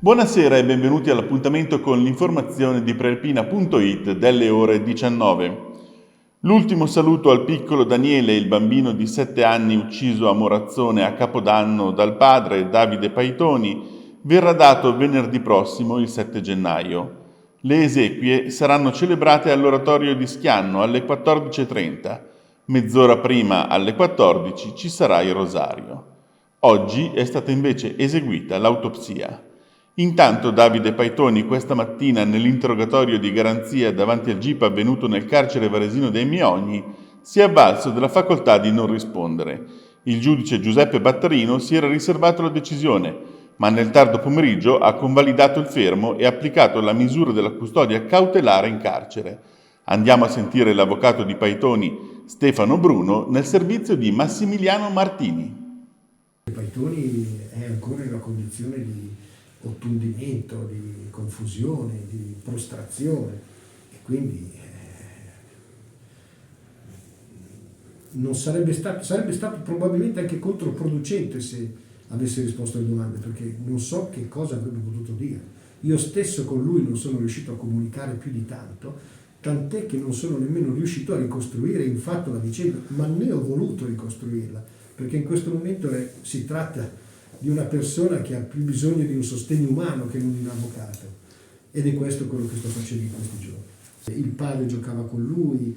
Buonasera e benvenuti all'appuntamento con l'informazione di Prealpina.it delle ore 19. L'ultimo saluto al piccolo Daniele, il bambino di 7 anni ucciso a Morazzone a Capodanno dal padre Davide Paitoni, verrà dato venerdì prossimo, il 7 gennaio. Le esequie saranno celebrate all'oratorio di Schianno alle 14:30. Mezz'ora prima, alle 14, ci sarà il rosario. Oggi è stata invece eseguita l'autopsia. Intanto Davide Paitoni questa mattina nell'interrogatorio di garanzia davanti al GIP avvenuto nel carcere varesino dei Miogni si è avvalso della facoltà di non rispondere. Il giudice Giuseppe Battarino si era riservato la decisione, ma nel tardo pomeriggio ha convalidato il fermo e applicato la misura della custodia cautelare in carcere. Andiamo a sentire l'avvocato di Paitoni, Stefano Bruno, nel servizio di Massimiliano Martini. Paitoni è ancora in una condizione di ottundimento, di confusione, di prostrazione e quindi non sarebbe stato probabilmente anche controproducente se avesse risposto alle domande, perché non so che cosa avrebbe potuto dire. Io stesso con lui non sono riuscito a comunicare più di tanto, tant'è che non sono nemmeno riuscito a ricostruire in fatto la vicenda, ma né ho voluto ricostruirla, perché in questo momento si tratta di una persona che ha più bisogno di un sostegno umano che non di un avvocato, ed è questo quello che sto facendo in questi giorni. Il padre giocava con lui,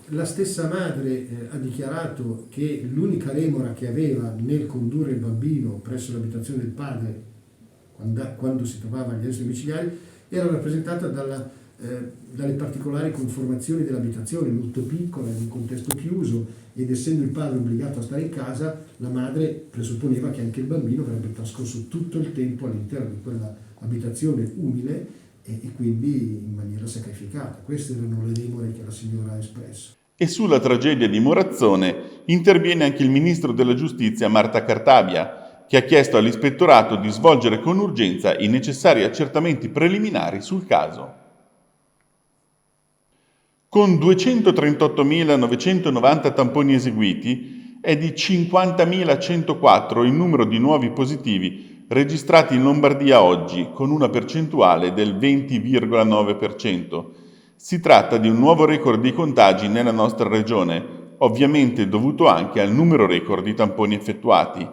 la stessa madre ha dichiarato che l'unica remora che aveva nel condurre il bambino presso l'abitazione del padre quando si trovava agli arresti domiciliari era rappresentata dalle particolari conformazioni dell'abitazione, molto piccola, in un contesto chiuso, ed essendo il padre obbligato a stare in casa, la madre presupponeva che anche il bambino avrebbe trascorso tutto il tempo all'interno di quella abitazione umile e quindi in maniera sacrificata. Queste erano le remore che la signora ha espresso. E sulla tragedia di Morazzone interviene anche il ministro della Giustizia Marta Cartabia, che ha chiesto all'ispettorato di svolgere con urgenza i necessari accertamenti preliminari sul caso. Con 238.990 tamponi eseguiti, è di 50.104 il numero di nuovi positivi registrati in Lombardia oggi, con una percentuale del 20,9%. Si tratta di un nuovo record di contagi nella nostra regione, ovviamente dovuto anche al numero record di tamponi effettuati.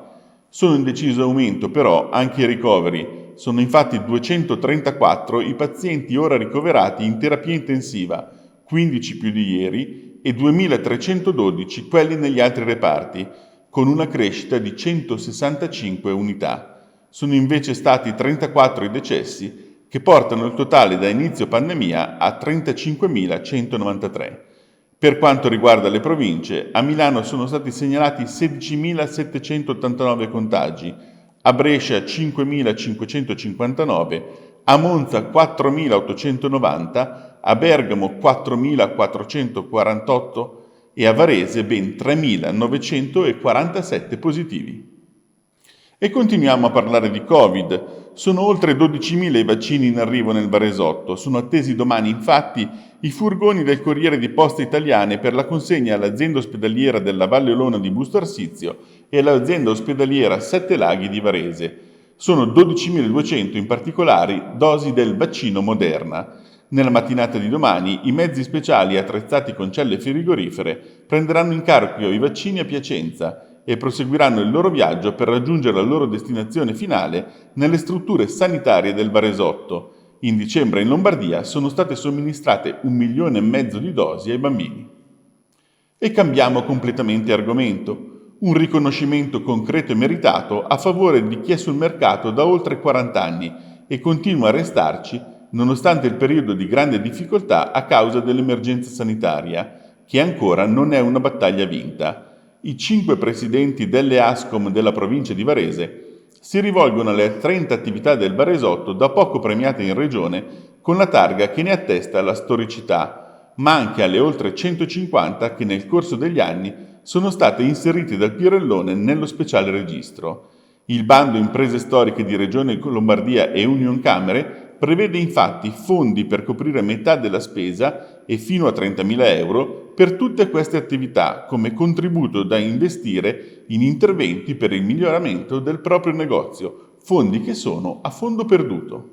Sono in deciso aumento però anche i ricoveri. Sono infatti 234 i pazienti ora ricoverati in terapia intensiva, 15 più di ieri, e 2.312 quelli negli altri reparti, con una crescita di 165 unità. Sono invece stati 34 i decessi, che portano il totale da inizio pandemia a 35.193. Per quanto riguarda le province, a Milano sono stati segnalati 16.789 contagi, a Brescia 5.559, a Monza 4.890, a Bergamo 4.448 e a Varese ben 3.947 positivi. E continuiamo a parlare di Covid. Sono oltre 12.000 i vaccini in arrivo nel Varesotto. Sono attesi domani, infatti, i furgoni del Corriere di Poste Italiane per la consegna all'azienda ospedaliera della Valle Olona di Busto Arsizio e all'azienda ospedaliera Sette Laghi di Varese. Sono 12.200 in particolare dosi del vaccino Moderna. Nella mattinata di domani i mezzi speciali attrezzati con celle frigorifere prenderanno in carico i vaccini a Piacenza e proseguiranno il loro viaggio per raggiungere la loro destinazione finale nelle strutture sanitarie del Varesotto. In dicembre in Lombardia sono state somministrate 1,5 milioni di dosi ai bambini. E cambiamo completamente argomento. Un riconoscimento concreto e meritato a favore di chi è sul mercato da oltre 40 anni e continua a restarci nonostante il periodo di grande difficoltà a causa dell'emergenza sanitaria, che ancora non è una battaglia vinta. I 5 presidenti delle ASCOM della provincia di Varese si rivolgono alle 30 attività del Varesotto da poco premiate in regione con la targa che ne attesta la storicità, ma anche alle oltre 150 che nel corso degli anni sono state inserite dal Pirellone nello speciale registro. Il bando Imprese Storiche di Regione Lombardia e Union Camere prevede infatti fondi per coprire metà della spesa e fino a 30.000 euro per tutte queste attività come contributo da investire in interventi per il miglioramento del proprio negozio, fondi che sono a fondo perduto.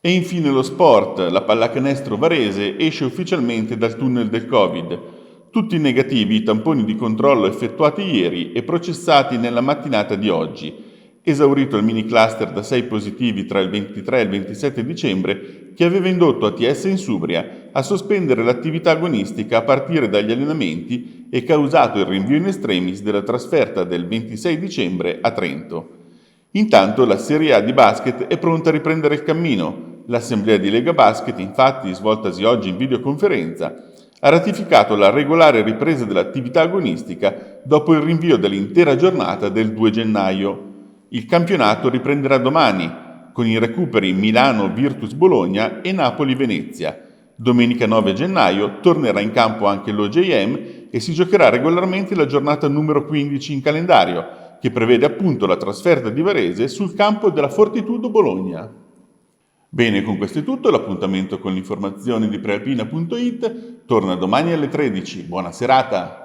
E infine lo sport, la pallacanestro Varese esce ufficialmente dal tunnel del Covid. Tutti negativi i tamponi di controllo effettuati ieri e processati nella mattinata di oggi. Esaurito il mini cluster da 6 positivi tra il 23 e il 27 dicembre, che aveva indotto ATS Insubria a sospendere l'attività agonistica a partire dagli allenamenti e causato il rinvio in extremis della trasferta del 26 dicembre a Trento. Intanto la Serie A di basket è pronta a riprendere il cammino. L'assemblea di Lega Basket, infatti, svoltasi oggi in videoconferenza, ha ratificato la regolare ripresa dell'attività agonistica dopo il rinvio dell'intera giornata del 2 gennaio. Il campionato riprenderà domani, con i recuperi Milano-Virtus Bologna e Napoli-Venezia. Domenica 9 gennaio tornerà in campo anche l'OJM e si giocherà regolarmente la giornata numero 15 in calendario, che prevede appunto la trasferta di Varese sul campo della Fortitudo Bologna. Bene, con questo è tutto, l'appuntamento con l'informazione di prealpina.it torna domani alle 13. Buona serata!